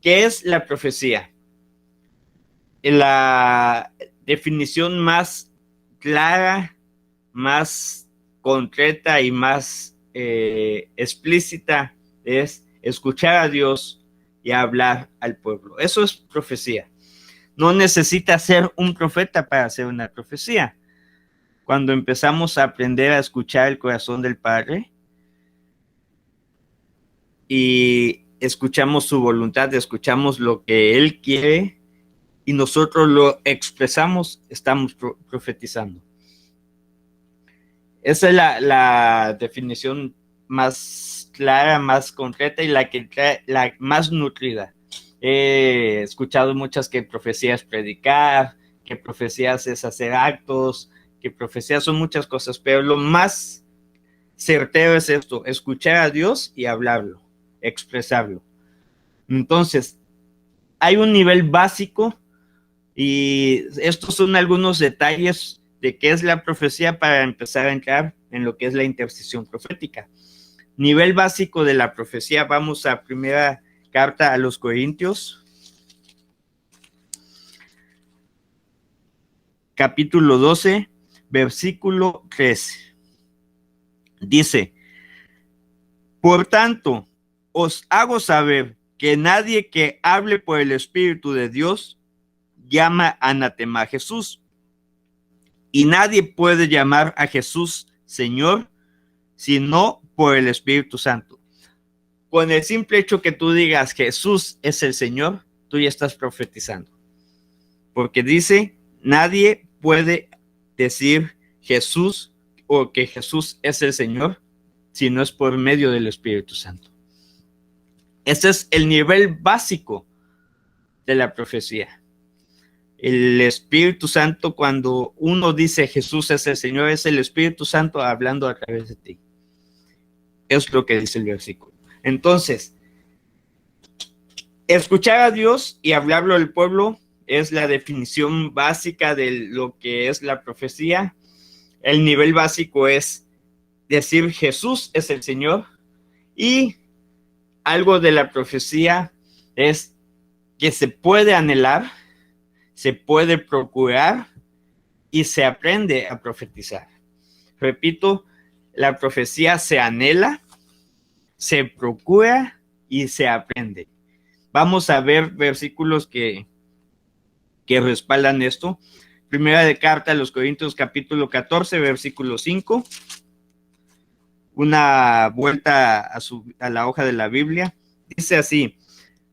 ¿Qué es la profecía? La definición más clara, más concreta y más explícita es escuchar a Dios y hablar al pueblo. Eso es profecía. No necesita ser un profeta para hacer una profecía. Cuando empezamos a aprender a escuchar el corazón del Padre y escuchamos su voluntad, escuchamos lo que Él quiere y nosotros lo expresamos, estamos profetizando. Esa es la definición más clara, más concreta y la más nutrida. He escuchado muchas que profecías predicar, que profecías es hacer actos, que profecías son muchas cosas, pero lo más certero es esto, escuchar a Dios y hablarlo, expresarlo. Entonces, hay un nivel básico y estos son algunos detalles de qué es la profecía para empezar a entrar en lo que es la intercesión profética. Nivel básico de la profecía, vamos a primera carta a los Corintios, capítulo 12, versículo 13. Dice, por tanto, os hago saber que nadie que hable por el Espíritu de Dios llama anatema a Jesús. Y nadie puede llamar a Jesús Señor, sino por el Espíritu Santo. Con el simple hecho que tú digas Jesús es el Señor, tú ya estás profetizando. Porque dice, nadie puede decir Jesús o que Jesús es el Señor, si no es por medio del Espíritu Santo. Ese es el nivel básico de la profecía. El Espíritu Santo, cuando uno dice Jesús es el Señor, es el Espíritu Santo hablando a través de ti. Es lo que dice el versículo. Entonces, escuchar a Dios y hablarlo al pueblo es la definición básica de lo que es la profecía. El nivel básico es decir Jesús es el Señor, y algo de la profecía es que se puede anhelar, se puede procurar y se aprende a profetizar. Repito, la profecía se anhela, se procura y se aprende. Vamos a ver versículos que respaldan esto. Primera de carta a los Corintios, capítulo 14, versículo 5. Una vuelta a la hoja de la Biblia. Dice así,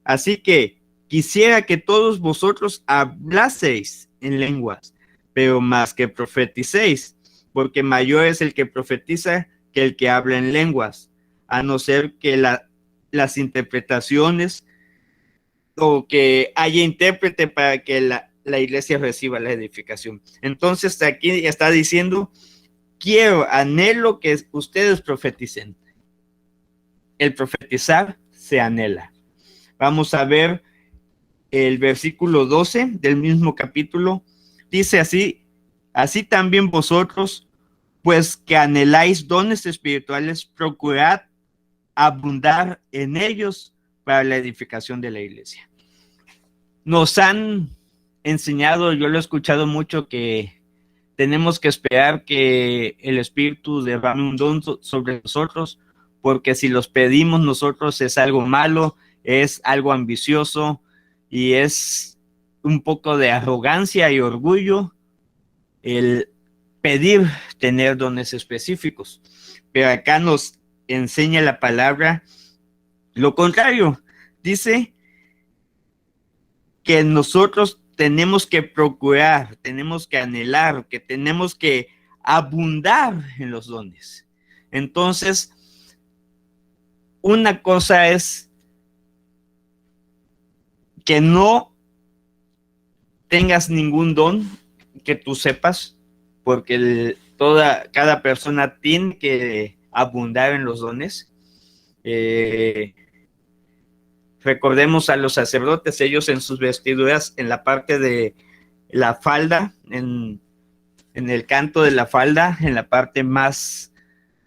así que quisiera que todos vosotros hablaseis en lenguas, pero más que profeticéis, porque mayor es el que profetiza que el que habla en lenguas, a no ser que las interpretaciones o que haya intérprete para que la iglesia reciba la edificación. Entonces aquí está diciendo, quiero, anhelo que ustedes profeticen. El profetizar se anhela. Vamos a ver el versículo 12 del mismo capítulo. Dice así, así también vosotros, pues que anheláis dones espirituales, procurad abundar en ellos para la edificación de la iglesia. Nos han enseñado, yo lo he escuchado mucho, que tenemos que esperar que el Espíritu derrame un don sobre nosotros, porque si los pedimos nosotros es algo malo, es algo ambicioso y es un poco de arrogancia y orgullo el pedir tener dones específicos. Pero acá nos enseña la palabra lo contrario. Dice que nosotros tenemos que procurar, tenemos que anhelar, que tenemos que abundar en los dones. Entonces, una cosa es que no tengas ningún don que tú sepas, porque cada persona tiene que abundar en los dones. Recordemos a los sacerdotes, ellos en sus vestiduras, en la parte de la falda, en el canto de la falda, en la parte más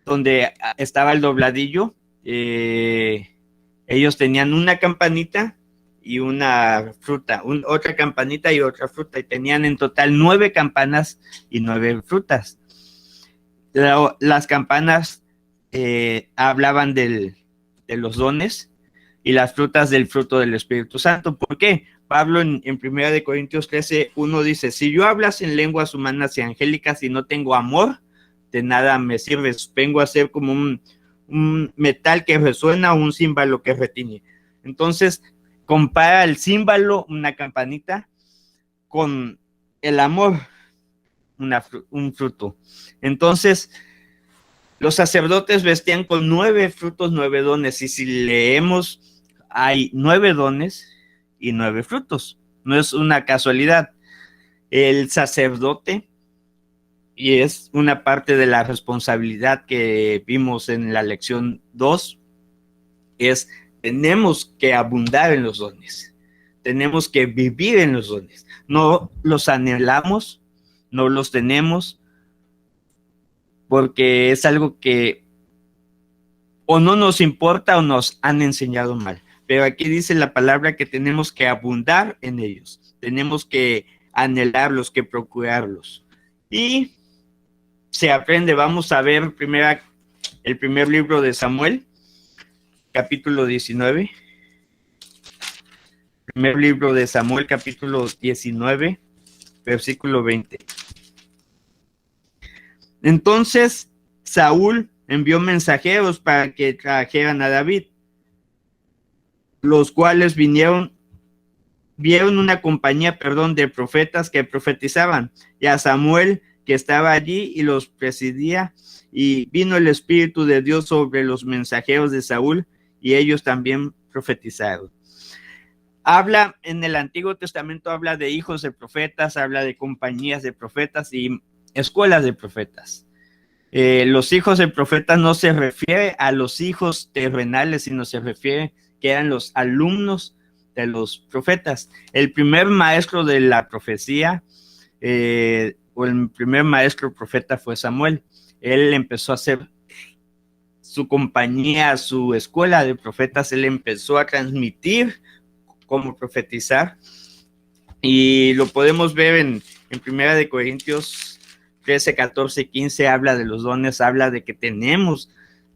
donde estaba el dobladillo, ellos tenían una campanita y una fruta, otra campanita y otra fruta, y tenían en total 9 campanas y 9 frutas. Las campanas hablaban de los dones y las frutas del fruto del Espíritu Santo. ¿Por qué? Pablo en 1 Corintios 13:1 dice, si yo hablas en lenguas humanas y angélicas y no tengo amor, de nada me sirve, vengo a ser como un metal que resuena o un címbalo que retiñe. Entonces, compara el címbalo, una campanita, con el amor, un fruto. Entonces, los sacerdotes vestían con 9 frutos, 9 dones, y si leemos, hay 9 dones y 9 frutos. No es una casualidad. El sacerdote, y es una parte de la responsabilidad que vimos en la lección 2, es tenemos que abundar en los dones. Tenemos que vivir en los dones. No los anhelamos, no los tenemos, porque es algo que o no nos importa o nos han enseñado mal. Pero aquí dice la palabra que tenemos que abundar en ellos. Tenemos que anhelarlos, que procurarlos. Y se aprende. Vamos a ver el primer libro de Samuel, capítulo 19. Primer libro de Samuel, capítulo 19, versículo 20. Entonces Saúl envió mensajeros para que trajeran a David, los cuales vieron una compañía, de profetas que profetizaban, y a Samuel que estaba allí y los presidía, y vino el Espíritu de Dios sobre los mensajeros de Saúl, y ellos también profetizaron. Habla en el Antiguo Testamento, habla de hijos de profetas, habla de compañías de profetas y escuelas de profetas. Los hijos de profetas no se refiere a los hijos terrenales, sino se refiere que eran los alumnos de los profetas. El primer maestro de la profecía, o el primer maestro profeta fue Samuel. Él empezó a hacer su compañía, su escuela de profetas, él empezó a transmitir cómo profetizar, y lo podemos ver en 1 Corintios 13, 14 y 15, habla de los dones, habla de que tenemos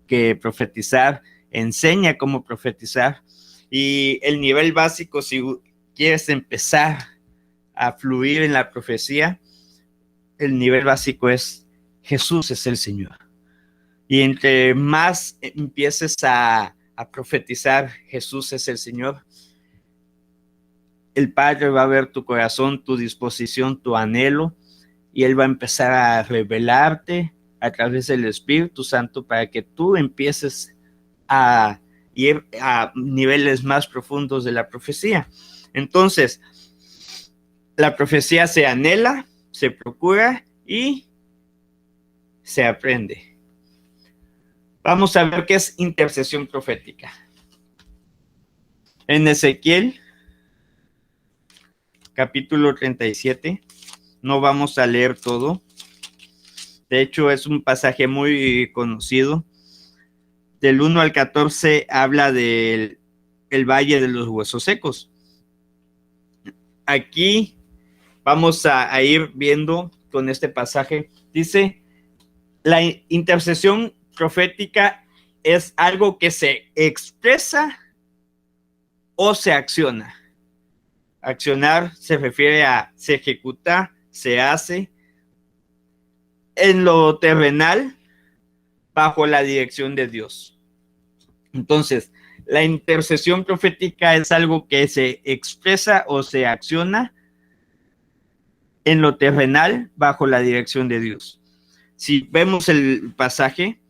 que profetizar, enseña cómo profetizar, y el nivel básico, si quieres empezar a fluir en la profecía, el nivel básico es Jesús es el Señor. Y entre más empieces a profetizar Jesús es el Señor, el Padre va a ver tu corazón, tu disposición, tu anhelo, y Él va a empezar a revelarte a través del Espíritu Santo para que tú empieces a ir a niveles más profundos de la profecía. Entonces, la profecía se anhela, se procura y se aprende. Vamos a ver qué es intercesión profética. En Ezequiel, capítulo 37, no vamos a leer todo. De hecho, es un pasaje muy conocido. Del 1 al 14 habla del valle de los huesos secos. Aquí vamos a ir viendo con este pasaje. Dice, la intercesión profética es algo que se expresa o se acciona. Accionar se refiere a se ejecuta, se hace en lo terrenal bajo la dirección de Dios. Entonces, la intercesión profética es algo que se expresa o se acciona en lo terrenal bajo la dirección de Dios. Si vemos el pasaje,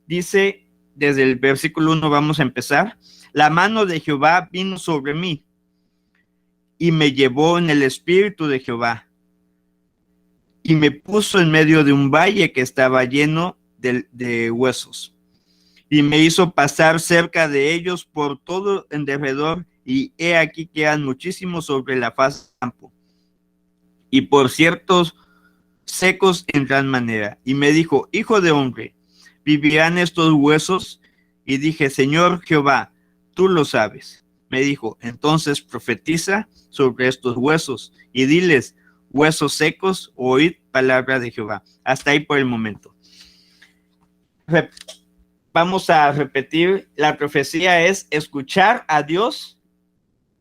dice desde el versículo 1, vamos a empezar. La mano de Jehová vino sobre mí y me llevó en el espíritu de Jehová y me puso en medio de un valle que estaba lleno de huesos, y me hizo pasar cerca de ellos por todo en derredor, y he aquí que eran muchísimos sobre la faz del campo, y por ciertos secos en gran manera. Y me dijo, hijo de hombre, ¿vivirán estos huesos? Y dije, Señor Jehová, tú lo sabes. me dijo, entonces profetiza sobre estos huesos y diles, huesos secos, oíd palabra de Jehová. Hasta ahí por el momento. Vamos a repetir, la profecía es escuchar a Dios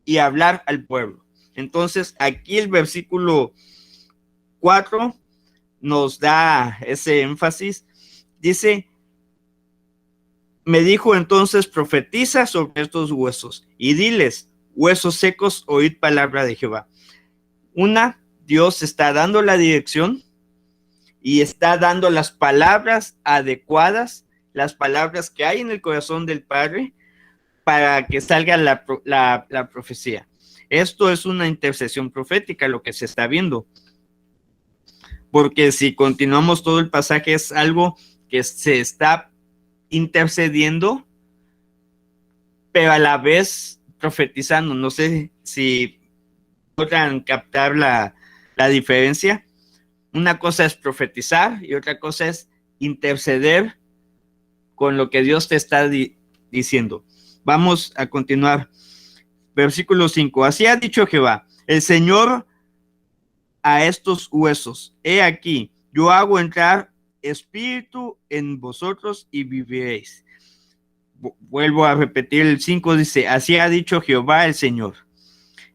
y hablar al pueblo. Entonces, aquí el versículo 4 nos da ese énfasis. Dice, me dijo entonces, profetiza sobre estos huesos y diles, huesos secos, oíd palabra de Jehová. Dios está dando la dirección y está dando las palabras adecuadas, las palabras que hay en el corazón del Padre para que salga la profecía. Esto es una intercesión profética, lo que se está viendo. Porque si continuamos todo el pasaje, es algo que se está intercediendo, pero a la vez profetizando. No sé si podrán captar la diferencia. Una cosa es profetizar y otra cosa es interceder con lo que Dios te está diciendo. Vamos a continuar. Versículo 5. Así ha dicho Jehová, el Señor a estos huesos. He aquí, yo hago entrar espíritu en vosotros y viviréis. Vuelvo a repetir el 5, dice, así ha dicho Jehová el Señor.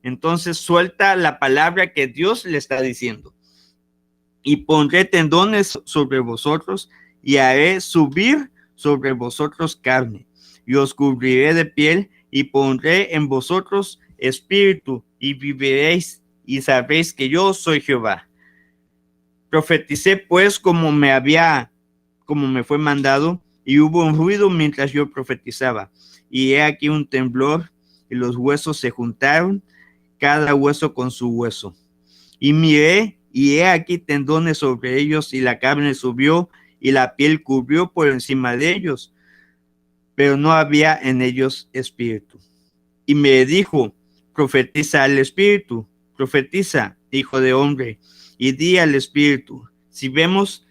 Entonces suelta la palabra que Dios le está diciendo. Y pondré tendones sobre vosotros y haré subir sobre vosotros carne. Y os cubriré de piel y pondré en vosotros espíritu y viviréis y sabréis que yo soy Jehová. Profeticé pues como me fue mandado, y hubo un ruido mientras yo profetizaba. Y he aquí un temblor, y los huesos se juntaron, cada hueso con su hueso. Y miré, y he aquí tendones sobre ellos, y la carne subió, y la piel cubrió por encima de ellos, pero no había en ellos espíritu. Y me dijo, profetiza al espíritu, profetiza, hijo de hombre, y di al espíritu. Si vemos,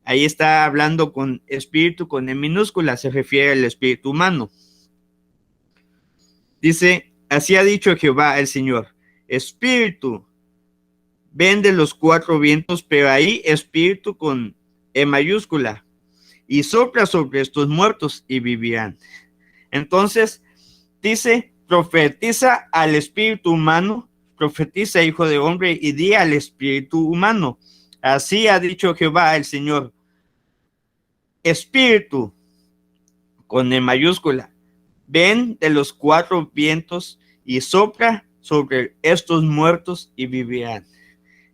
ahí está hablando con espíritu con E minúscula, se refiere al espíritu humano. Dice, así ha dicho Jehová el Señor, espíritu, ven de los cuatro vientos, pero ahí espíritu con E mayúscula, y sopla sobre estos muertos y vivirán. Entonces, dice, profetiza al espíritu humano, profetiza, hijo de hombre, y di al espíritu humano. Así ha dicho Jehová el Señor. Espíritu, con E mayúscula, ven de los cuatro vientos y sopla sobre estos muertos y vivirán.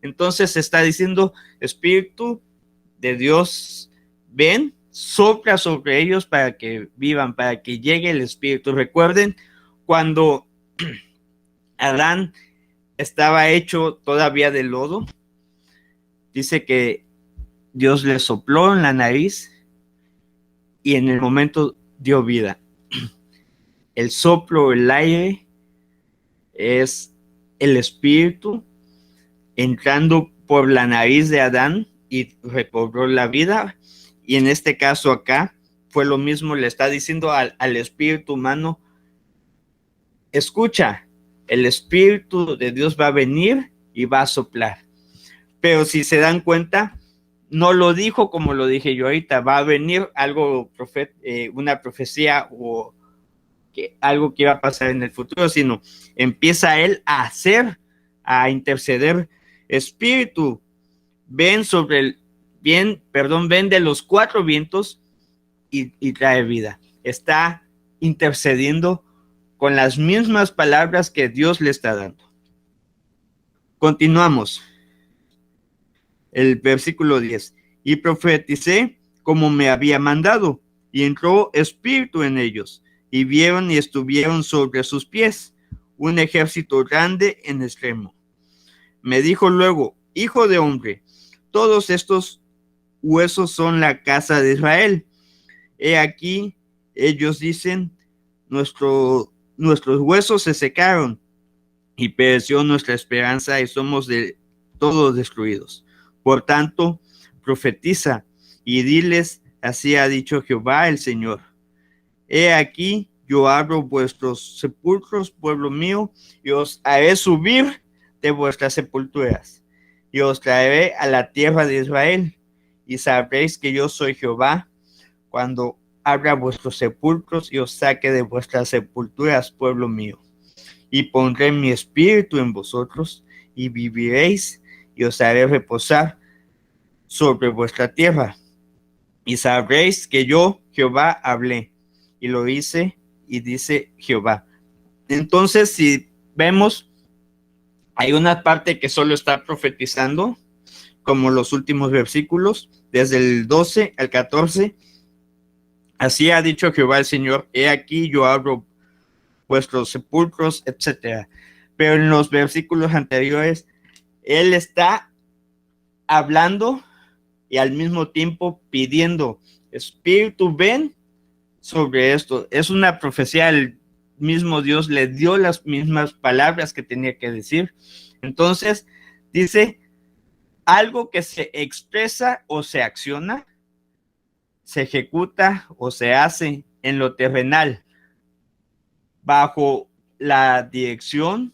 Entonces está diciendo, espíritu de Dios, ven, sopla sobre ellos para que vivan, para que llegue el espíritu. Recuerden cuando Adán estaba hecho todavía de lodo, dice que Dios le sopló en la nariz y en el momento dio vida. El soplo, el aire, es el espíritu entrando por la nariz de Adán y recobró la vida. Y en este caso acá fue lo mismo, le está diciendo al espíritu humano, escucha, el espíritu de Dios va a venir y va a soplar. Pero si se dan cuenta, no lo dijo como lo dije yo ahorita, va a venir algo, una profecía o algo que iba a pasar en el futuro, sino empieza él a hacer, a interceder. Espíritu, ven ven de los cuatro vientos y trae vida. Está intercediendo con las mismas palabras que Dios le está dando. Continuamos. El versículo 10. Y profeticé como me había mandado, y entró espíritu en ellos, y vieron y estuvieron sobre sus pies un ejército grande en extremo. Me dijo luego, hijo de hombre, todos estos huesos son la casa de Israel. He aquí, ellos dicen, nuestros huesos se secaron, y pereció nuestra esperanza, y somos de todos destruidos. Por tanto, profetiza y diles, así ha dicho Jehová el Señor. He aquí, yo abro vuestros sepulcros, pueblo mío, y os haré subir de vuestras sepulturas, y os traeré a la tierra de Israel, y sabréis que yo soy Jehová, cuando abra vuestros sepulcros y os saque de vuestras sepulturas, pueblo mío. Y pondré mi espíritu en vosotros, y viviréis, y os haré reposar sobre vuestra tierra. Y sabréis que yo, Jehová, hablé, y lo hice, y dice Jehová. Entonces, si vemos, hay una parte que solo está profetizando, como los últimos versículos, desde el 12 al 14. Así ha dicho Jehová el Señor, he aquí yo abro vuestros sepulcros, etcétera. Pero en los versículos anteriores, él está hablando y al mismo tiempo pidiendo, Espíritu, ven sobre esto. Es una profecía, el mismo Dios le dio las mismas palabras que tenía que decir. Entonces, dice, algo que se expresa o se acciona, se ejecuta o se hace en lo terrenal, bajo la dirección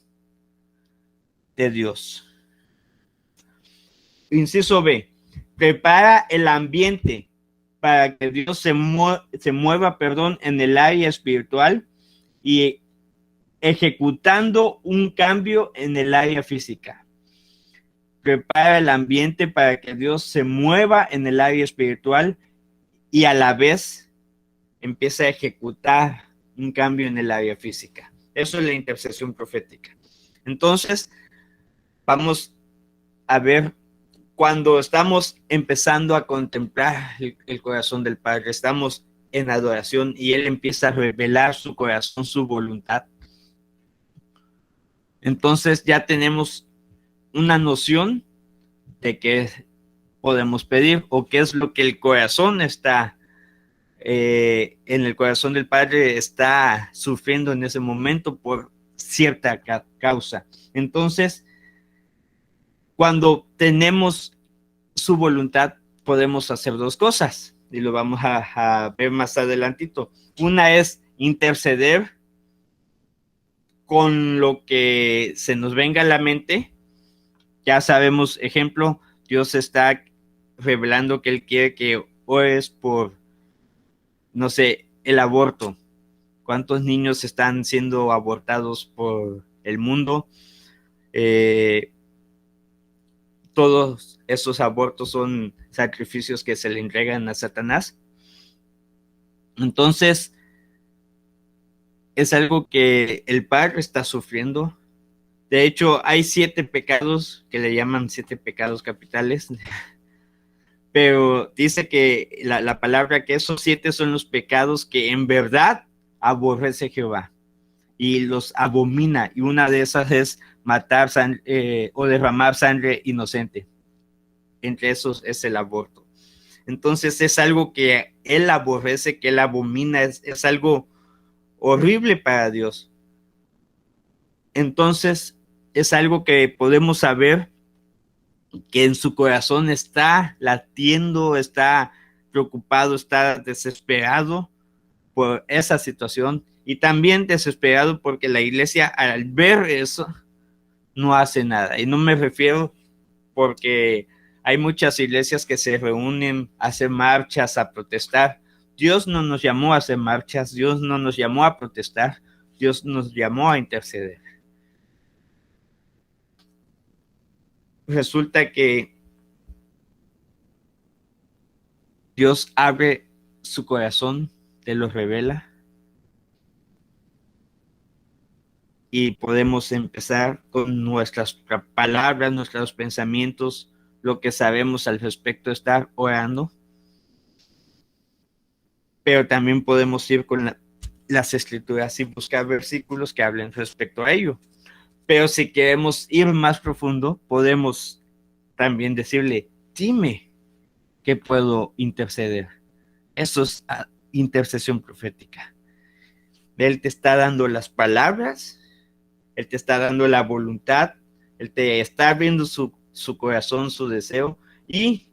de Dios. Inciso B, prepara el ambiente para que Dios se mueva, en el área espiritual y ejecutando un cambio en el área física. Prepara el ambiente para que Dios se mueva en el área espiritual y a la vez empieza a ejecutar un cambio en el área física. Eso es la intercesión profética. Entonces, vamos a ver cuando estamos empezando a contemplar el corazón del Padre, estamos en adoración y Él empieza a revelar su corazón, su voluntad. Entonces ya tenemos una noción de qué podemos pedir o qué es lo que el corazón está, en el corazón del Padre está sufriendo en ese momento por cierta causa. Entonces, cuando tenemos su voluntad, podemos hacer dos cosas y lo vamos a ver más adelantito. Una es interceder con lo que se nos venga a la mente. Ya sabemos, ejemplo, Dios está revelando que Él quiere que ores por, no sé, el aborto. ¿Cuántos niños están siendo abortados por el mundo? Todos esos abortos son sacrificios que se le entregan a Satanás. Entonces, es algo que el Padre está sufriendo. De hecho, hay 7 pecados que le llaman 7 pecados capitales, pero dice que la palabra que esos 7 son los pecados que en verdad aborrece Jehová y los abomina, y una de esas es matar o derramar sangre inocente. Entre esos es el aborto. Entonces es algo que Él aborrece, que Él abomina, es algo horrible para Dios. Entonces es algo que podemos saber que en su corazón está latiendo, está preocupado, está desesperado por esa situación y también desesperado porque la iglesia al ver eso no hace nada. Y no me refiero porque hay muchas iglesias que se reúnen a hacer marchas, a protestar. Dios no nos llamó a hacer marchas, Dios no nos llamó a protestar, Dios nos llamó a interceder. Resulta que Dios abre su corazón, te lo revela y podemos empezar con nuestras palabras, nuestros pensamientos, lo que sabemos al respecto, estar orando. Pero también podemos ir con las escrituras y buscar versículos que hablen respecto a ello. Pero si queremos ir más profundo, podemos también decirle, dime que puedo interceder. Eso es intercesión profética. Él te está dando las palabras, Él te está dando la voluntad, Él te está abriendo su corazón, su deseo, y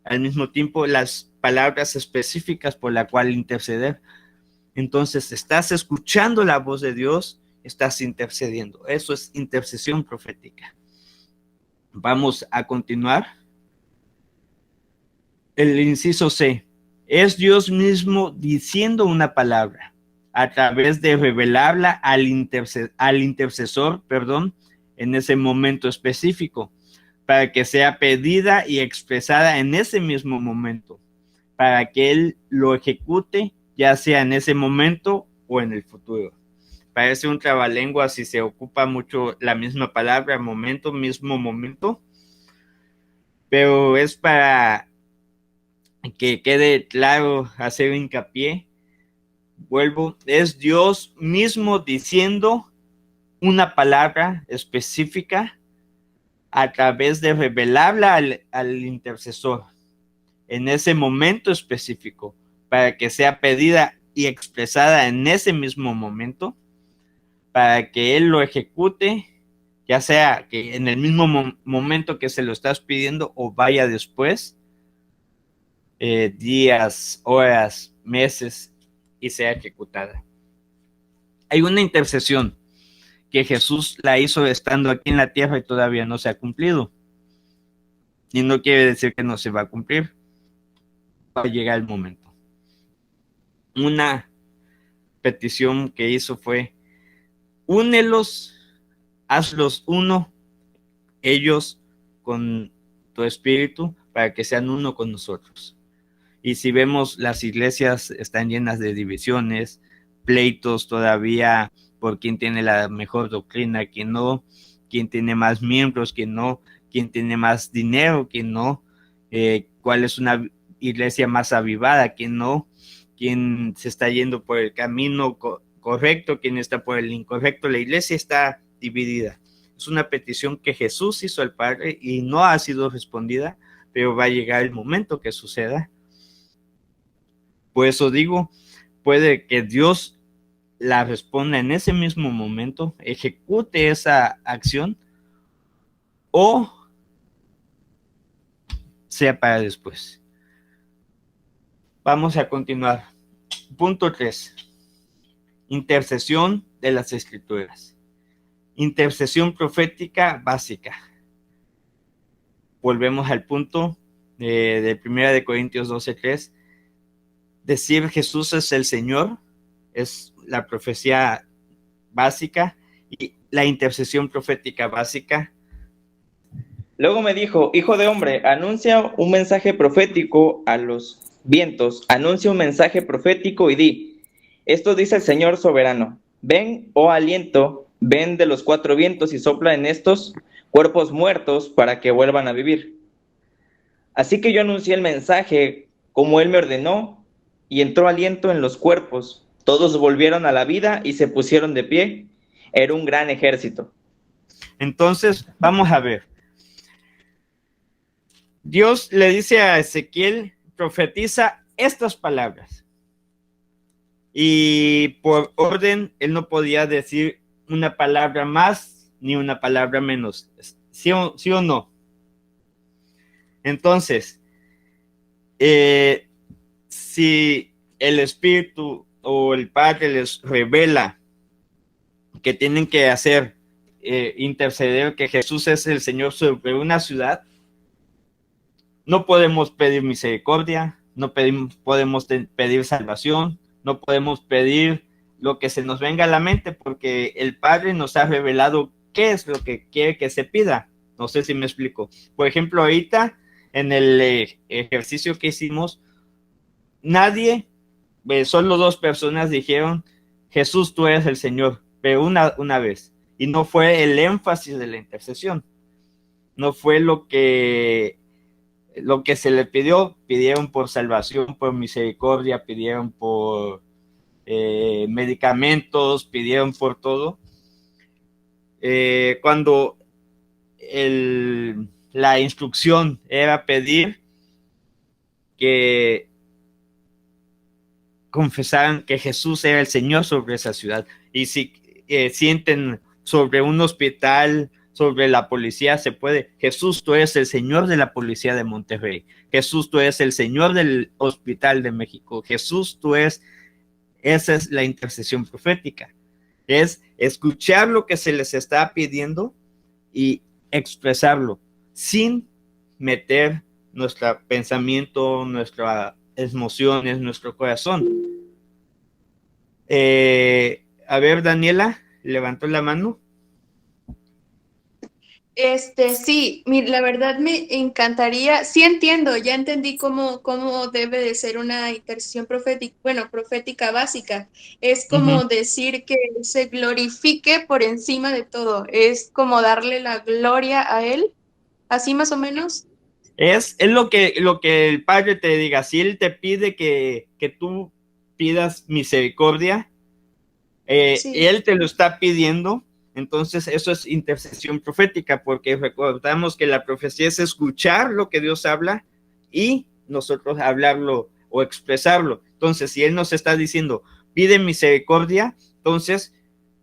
al mismo tiempo las palabras específicas por la cual interceder. Entonces estás escuchando la voz de Dios, estás intercediendo. Eso es intercesión profética. Vamos a continuar. El inciso C. Es Dios mismo diciendo una palabra a través de revelarla al intercesor, en ese momento específico, para que sea pedida y expresada en ese mismo momento, para que él lo ejecute, ya sea en ese momento o en el futuro. Parece un trabalengua si se ocupa mucho la misma palabra, momento, mismo momento, pero es para que quede claro, hacer hincapié. Vuelvo, es Dios mismo diciendo una palabra específica a través de revelarla al intercesor en ese momento específico, para que sea pedida y expresada en ese mismo momento, para que él lo ejecute, ya sea que en el mismo momento que se lo estás pidiendo o vaya después, días, horas, meses, y sea ejecutada. Hay una intercesión que Jesús la hizo estando aquí en la tierra y todavía no se ha cumplido. Y no quiere decir que no se va a cumplir. Va a llegar el momento. Una petición que hizo fue: únelos, hazlos uno, ellos con tu espíritu, para que sean uno con nosotros. Y si vemos, las iglesias están llenas de divisiones, pleitos todavía por quién tiene la mejor doctrina, quién no, quién tiene más miembros, quién no, quién tiene más dinero, quién no, cuál es una iglesia más avivada, quién no, quién se está yendo por el camino correcto, quién está por el incorrecto. La iglesia está dividida. Es una petición que Jesús hizo al Padre y no ha sido respondida, pero va a llegar el momento que suceda. Por eso digo, puede que Dios la responda en ese mismo momento, ejecute esa acción, o sea para después. Vamos a continuar. Punto 3. Intercesión de las Escrituras. Intercesión profética básica. Volvemos al punto de 1 Corintios 12:3. Decir Jesús es el Señor es la profecía básica, y la intercesión profética básica. Luego me dijo: hijo de hombre, anuncia un mensaje profético a los vientos, anuncia un mensaje profético y di: esto dice el Señor soberano, ven, oh aliento, ven de los 4 vientos y sopla en estos cuerpos muertos para que vuelvan a vivir. Así que yo anuncié el mensaje como él me ordenó, y entró aliento en los cuerpos, todos volvieron a la vida y se pusieron de pie. Era un gran ejército. Entonces, vamos a ver. Dios le dice a Ezequiel: profetiza estas palabras. Y por orden, él no podía decir una palabra más ni una palabra menos. ¿Sí o no? Entonces, si el Espíritu o el Padre les revela que tienen que hacer, interceder, que Jesús es el Señor sobre una ciudad, no podemos pedir misericordia, no podemos pedir salvación, no podemos pedir lo que se nos venga a la mente, porque el Padre nos ha revelado qué es lo que quiere que se pida. No sé si me explico. Por ejemplo, ahorita en el ejercicio que hicimos, nadie, solo 2 personas dijeron: Jesús, tú eres el Señor, pero una vez. Y no fue el énfasis de la intercesión, no fue lo que se le pidió. Pidieron por salvación, por misericordia, pidieron por medicamentos, pidieron por todo. Cuando la instrucción era pedir que confesaran que Jesús era el Señor sobre esa ciudad. Y si sienten sobre un hospital, sobre la policía, se puede: Jesús, tú eres el Señor de la policía de Monterrey. Jesús, tú eres el Señor del Hospital de México. Jesús, tú eres Esa es la intercesión profética. Es escuchar lo que se les está pidiendo y expresarlo sin meter nuestro pensamiento, nuestras emociones, nuestro corazón. A ver, Daniela, levantó la mano. Sí, la verdad me encantaría, sí entiendo, ya entendí cómo debe de ser una intercesión profética, bueno, profética básica. Es como decir que se glorifique por encima de todo, es como darle la gloria a él, así más o menos. Es lo que el Padre te diga. Si Él te pide que tú pidas misericordia, Sí, Él te lo está pidiendo. Entonces eso es intercesión profética, porque recordamos que la profecía es escuchar lo que Dios habla y nosotros hablarlo o expresarlo. Entonces, si Él nos está diciendo, pide misericordia, entonces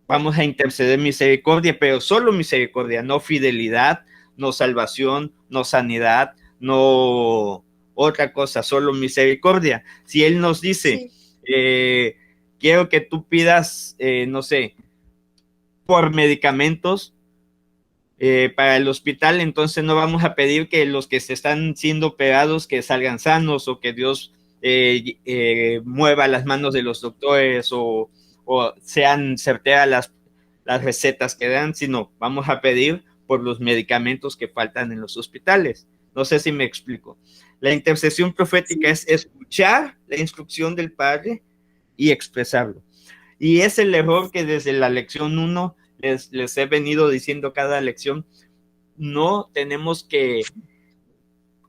vamos a interceder misericordia, pero solo misericordia, no fidelidad, no salvación, no sanidad, no otra cosa, solo misericordia. Si Él nos dice, sí. quiero que tú pidas, no sé, por medicamentos para el hospital, entonces no vamos a pedir que los que se están siendo operados que salgan sanos o que Dios mueva las manos de los doctores o sean certeras las recetas que dan, sino vamos a pedir por los medicamentos que faltan en los hospitales. No sé si me explico. La intercesión profética es escuchar la instrucción del Padre y expresarlo. Y es el error que desde la lección 1 les he venido diciendo cada lección. No tenemos que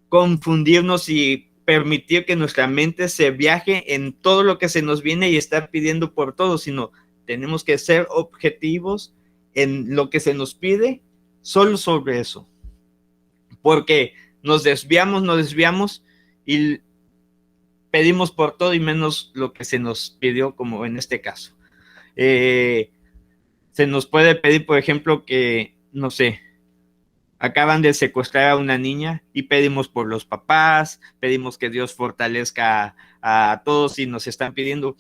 confundirnos y permitir que nuestra mente se viaje en todo lo que se nos viene y estar pidiendo por todo, sino tenemos que ser objetivos en lo que se nos pide, solo sobre eso. Porque nos desviamos y pedimos por todo y menos lo que se nos pidió, como en este caso. Se nos puede pedir, por ejemplo, que, no sé, acaban de secuestrar a una niña y pedimos por los papás, pedimos que Dios fortalezca a todos y nos están pidiendo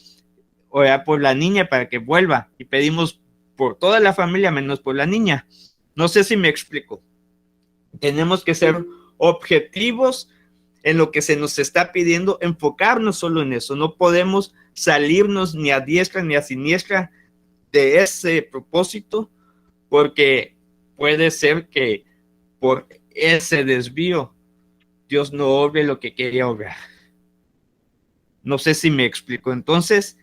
orar por la niña para que vuelva y pedimos por toda la familia menos por la niña. No sé si me explico. Tenemos que ser objetivos en lo que se nos está pidiendo, enfocarnos solo en eso. No podemos salirnos ni a diestra ni a siniestra de ese propósito, porque puede ser que por ese desvío Dios no obre lo que quería obrar. No sé si me explico. Entonces,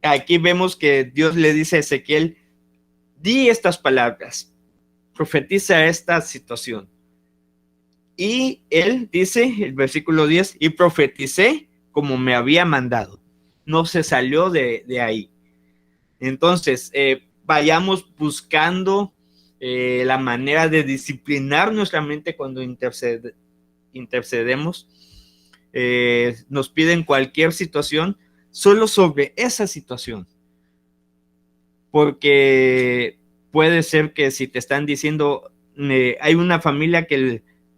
aquí vemos que Dios le dice a Ezequiel, di estas palabras, profetiza esta situación. Y él dice, el versículo 10, y profeticé como me había mandado. No se salió de ahí. Entonces, vayamos buscando la manera de disciplinar nuestra mente cuando intercedemos. Nos piden cualquier situación, solo sobre esa situación. Porque puede ser que si te están diciendo, hay una familia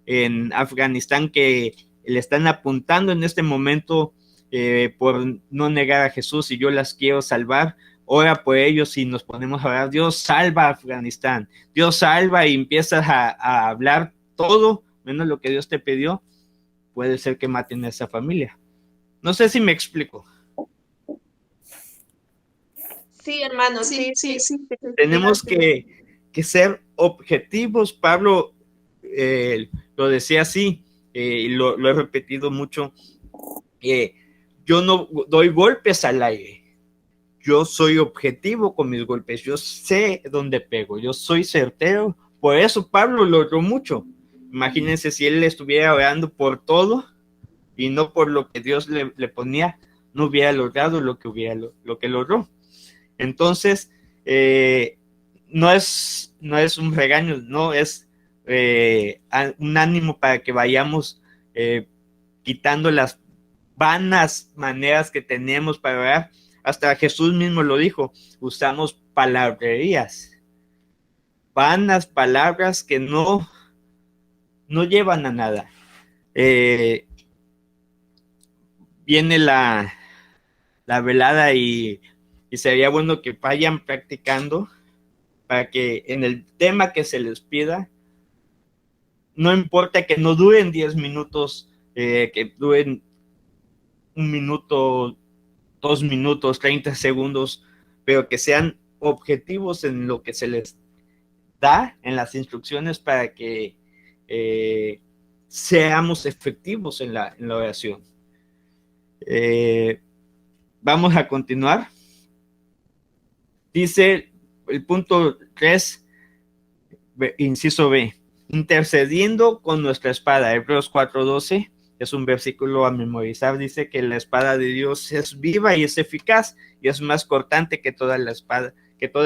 en Afganistán que le están apuntando en este momento por no negar a Jesús y yo las quiero salvar, ora por ellos y nos ponemos a orar, Dios salva a Afganistán, Dios salva y empiezas a hablar todo menos lo que Dios te pidió, puede ser que maten a esa familia. No sé si me explico. Sí, hermano, sí. Tenemos que ser objetivos. Pablo lo decía así, y lo he repetido mucho, yo no doy golpes al aire, yo soy objetivo con mis golpes, yo sé dónde pego, yo soy certero. Por eso Pablo logró mucho. Imagínense si él estuviera orando por todo y no por lo que Dios le ponía, no hubiera logrado lo que logró. Entonces, no es un regaño, no es un ánimo para que vayamos quitando las vanas maneras que tenemos para orar. Hasta Jesús mismo lo dijo, usamos palabrerías, vanas palabras que no llevan a nada. Viene la velada y sería bueno que vayan practicando para que en el tema que se les pida, no importa que no duren 10 minutos, que duren 1 minuto, 2 minutos, 30 segundos, pero que sean objetivos en lo que se les da en las instrucciones para que seamos efectivos en la oración. Vamos a continuar. Dice el punto 3, inciso B, intercediendo con nuestra espada. Hebreos 4:12 es un versículo a memorizar. Dice que la espada de Dios es viva y es eficaz y es más cortante que toda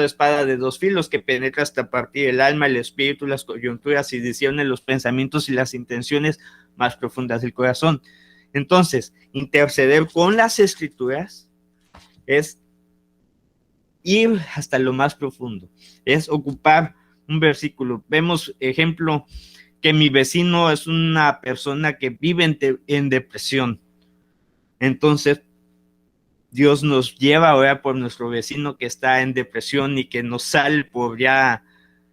espada de 2 filos, que penetra hasta partir el alma, el espíritu, las coyunturas y discierne los pensamientos y las intenciones más profundas del corazón. Entonces, interceder con las escrituras es ir hasta lo más profundo, es ocupar un versículo. Vemos, ejemplo, que mi vecino es una persona que vive en depresión. Entonces, Dios nos lleva a orar por nuestro vecino que está en depresión y que nos sale por ya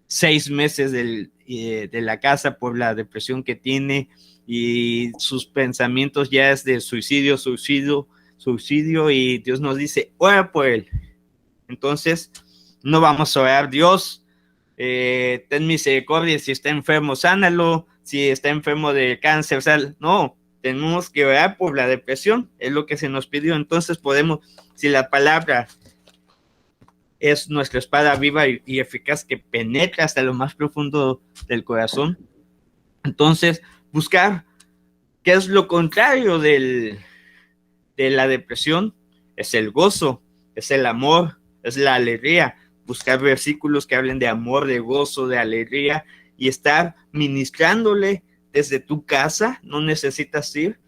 6 meses de la casa por la depresión que tiene, y sus pensamientos ya es de suicidio, y Dios nos dice, ora por él. Entonces, no vamos a orar, Dios, ten misericordia, si está enfermo, sánalo, si está enfermo de cáncer, no, tenemos que orar por la depresión, es lo que se nos pidió. Entonces podemos, si la palabra es nuestra espada viva y eficaz que penetra hasta lo más profundo del corazón, entonces buscar qué es lo contrario de la depresión. Es el gozo, es el amor, es la alegría. Buscar versículos que hablen de amor, de gozo, de alegría, y estar ministrándole desde tu casa, no necesitas ir,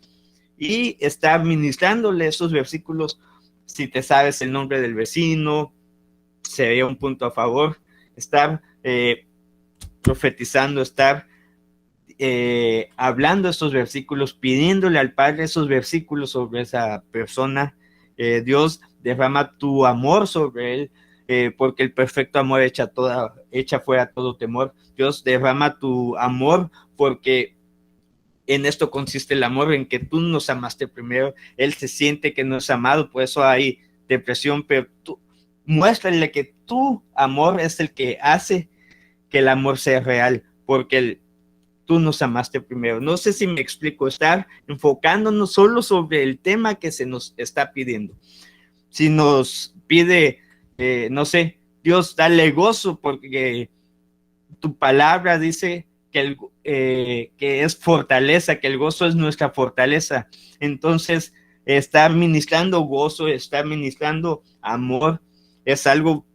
y estar ministrándole esos versículos. Si te sabes el nombre del vecino, sería un punto a favor. Estar profetizando, estar hablando estos versículos, pidiéndole al Padre esos versículos sobre esa persona. Dios, derrama tu amor sobre él, porque el perfecto amor echa fuera todo temor. Dios, derrama tu amor, porque en esto consiste el amor, en que tú nos amaste primero. Él se siente que no es amado, por eso hay depresión, pero tú muéstrale que tu amor es el que hace que el amor sea real, porque tú nos amaste primero. No sé si me explico, estar enfocándonos solo sobre el tema que se nos está pidiendo. Si nos pide, no sé, Dios, dale gozo, porque tu palabra dice que es fortaleza, que el gozo es nuestra fortaleza. Entonces, estar ministrando gozo, estar ministrando amor, es algo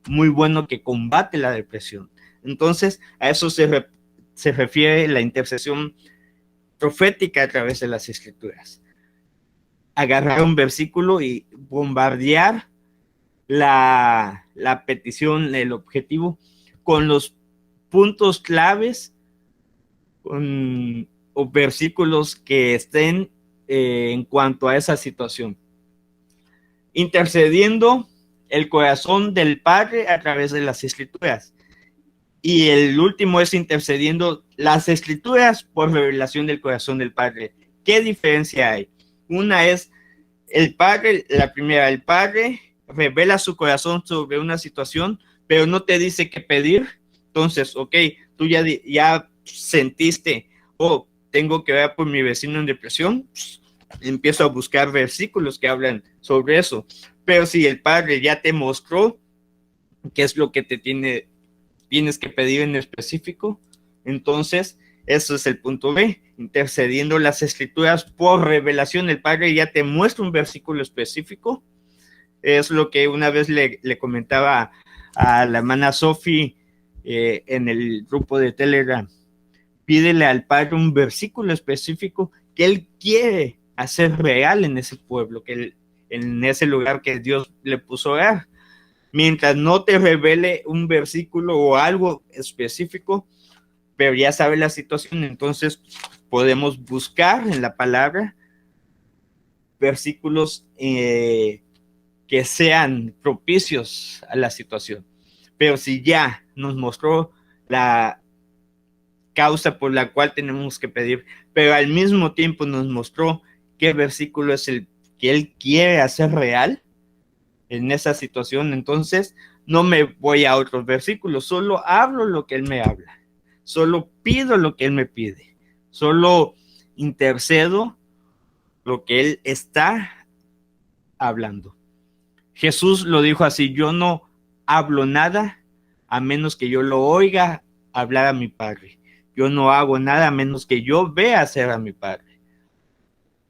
muy bueno que combate la depresión. Entonces, a eso se refiere la intercesión profética a través de las escrituras. Agarrar un versículo y bombardear la petición, el objetivo, con los puntos claves, o versículos que estén en cuanto a esa situación. Intercediendo el corazón del Padre a través de las escrituras. Y el último es intercediendo las escrituras por revelación del corazón del Padre. ¿Qué diferencia hay? Una es el Padre, la primera, el Padre revela su corazón sobre una situación, pero no te dice qué pedir. Entonces, ok, tú ya sentiste, tengo que ver por mi vecino en depresión, empiezo a buscar versículos que hablan sobre eso. Pero si el Padre ya te mostró qué es lo que tienes que pedir en específico, entonces eso es el punto B, intercediendo las escrituras por revelación. El Padre ya te muestra un versículo específico. Es lo que una vez le comentaba a la hermana Sophie en el grupo de Telegram. Pídele al Padre un versículo específico que Él quiere hacer real en ese pueblo, en ese lugar que Dios le puso a orar. Mientras no te revele un versículo o algo específico, pero ya sabe la situación, entonces podemos buscar en la palabra versículos que sean propicios a la situación. Pero si ya nos mostró la causa por la cual tenemos que pedir, pero al mismo tiempo nos mostró qué versículo es el que Él quiere hacer real en esa situación, entonces no me voy a otros versículos, solo hablo lo que Él me habla, solo pido lo que Él me pide, solo intercedo lo que Él está hablando. Jesús lo dijo así: yo no hablo nada a menos que yo lo oiga hablar a mi Padre. Yo no hago nada a menos que yo vea hacer a mi Padre.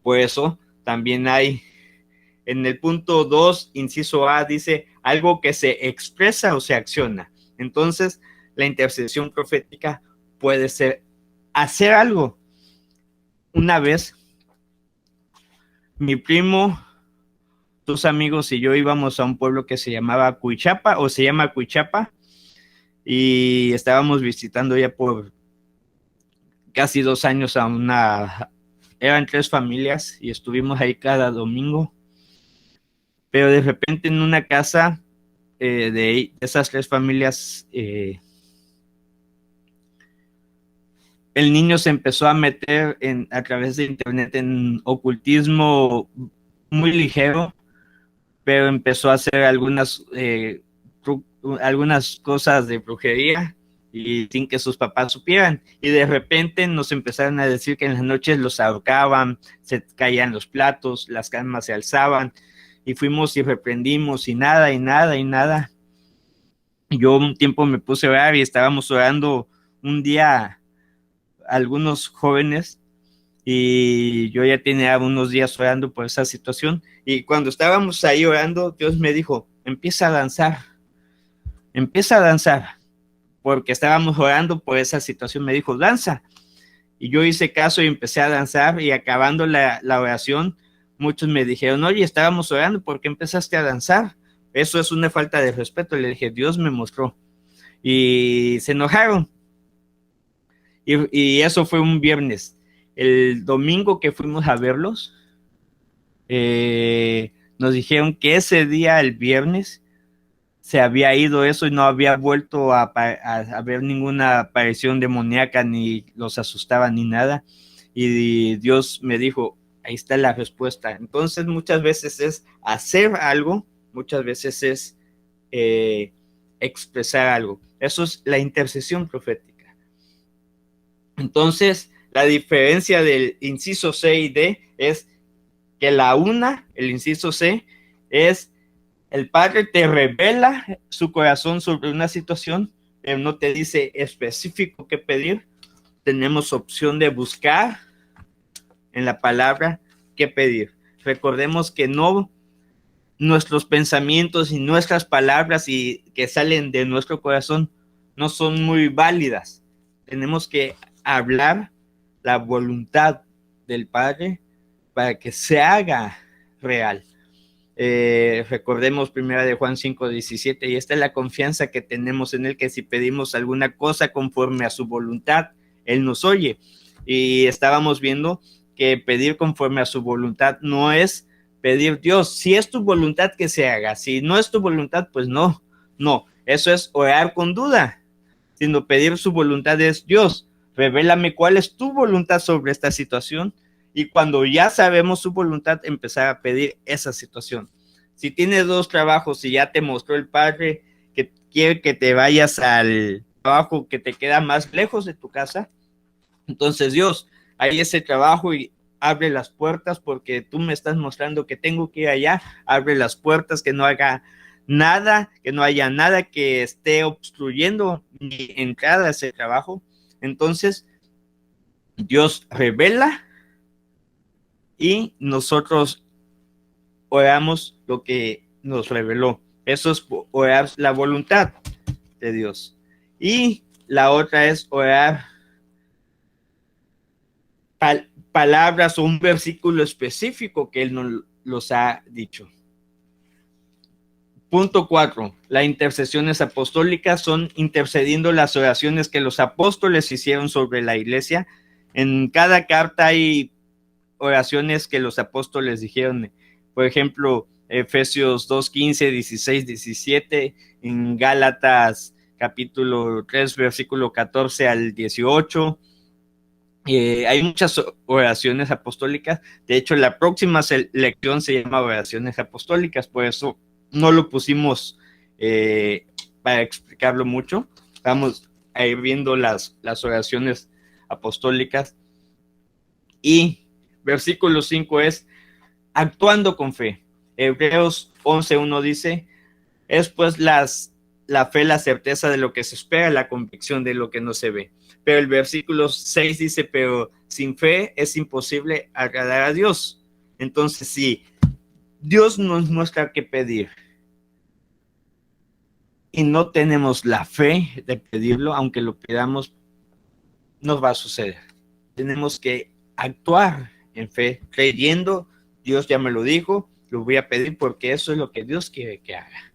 Por eso también hay en el punto 2, inciso A, dice algo que se expresa o se acciona. Entonces, la intercesión profética puede ser hacer algo. Una vez, mi primo, tus amigos y yo íbamos a un pueblo que se llamaba Cuichapa, o se llama Cuichapa, y estábamos visitando ya por casi 2 años eran 3 familias, y estuvimos ahí cada domingo. Pero de repente en una casa de esas 3 familias, el niño se empezó a meter a través de internet en ocultismo muy ligero, pero empezó a hacer algunas cosas de brujería y sin que sus papás supieran. Y de repente nos empezaron a decir que en las noches los ahorcaban, se caían los platos, las camas se alzaban. Y fuimos y reprendimos y nada. Yo un tiempo me puse a orar y estábamos orando un día algunos jóvenes, y yo ya tenía unos días orando por esa situación, y cuando estábamos ahí orando, Dios me dijo: empieza a danzar, porque estábamos orando por esa situación. Me dijo: danza. Y yo hice caso y empecé a danzar, y acabando la oración, muchos me dijeron: oye, estábamos orando, ¿por qué empezaste a danzar? Eso es una falta de respeto. Le dije: Dios me mostró. Y se enojaron. Y eso fue un viernes. El domingo que fuimos a verlos, nos dijeron que ese día, el viernes, se había ido eso y no había vuelto a ver ninguna aparición demoníaca, ni los asustaba ni nada. Y Dios me dijo: ahí está la respuesta. Entonces muchas veces es hacer algo, muchas veces es expresar algo. Eso es la intercesión profética. Entonces, la diferencia del inciso C y D es que el inciso C, es el Padre te revela su corazón sobre una situación, pero no te dice específico qué pedir. Tenemos opción de buscar en la palabra qué pedir. Recordemos que no nuestros pensamientos y nuestras palabras y que salen de nuestro corazón no son muy válidas. Tenemos que hablar la voluntad del Padre para que se haga real. Recordemos 1 de Juan 5:17, y esta es la confianza que tenemos en Él, que si pedimos alguna cosa conforme a su voluntad, Él nos oye. Y estábamos viendo que pedir conforme a su voluntad no es pedir: Dios, si es tu voluntad que se haga, si no es tu voluntad, pues no, eso es orar con duda, sino pedir su voluntad es: Dios, revélame cuál es tu voluntad sobre esta situación, y cuando ya sabemos su voluntad, empezar a pedir esa situación. Si tienes 2 trabajos y ya te mostró el Padre que quiere que te vayas al trabajo que te queda más lejos de tu casa, entonces: Dios, hay ese trabajo y abre las puertas porque tú me estás mostrando que tengo que ir allá. Abre las puertas, que no haga nada, que no haya nada que esté obstruyendo mi entrada a ese trabajo. Entonces, Dios revela y nosotros oramos lo que nos reveló. Eso es orar la voluntad de Dios. Y la otra es orar palabras o un versículo específico que Él nos los ha dicho. Punto 4. Las intercesiones apostólicas son intercediendo las oraciones que los apóstoles hicieron sobre la iglesia. En cada carta hay oraciones que los apóstoles dijeron. Por ejemplo, Efesios 2:15, 16, 17, en Gálatas capítulo 3, versículo 14 al 18. Hay muchas oraciones apostólicas. De hecho, la próxima lección se llama oraciones apostólicas, por eso no lo pusimos para explicarlo mucho. Vamos a ir viendo las oraciones apostólicas. Y versículo 5 es actuando con fe. Hebreos 11:1 dice, es pues la fe, la certeza de lo que se espera, la convicción de lo que no se ve. Pero el versículo 6 dice, pero sin fe es imposible agradar a Dios. Entonces, sí, Dios nos muestra qué pedir y no tenemos la fe de pedirlo, aunque lo pidamos, no va a suceder. Tenemos que actuar en fe, creyendo, Dios ya me lo dijo, lo voy a pedir porque eso es lo que Dios quiere que haga.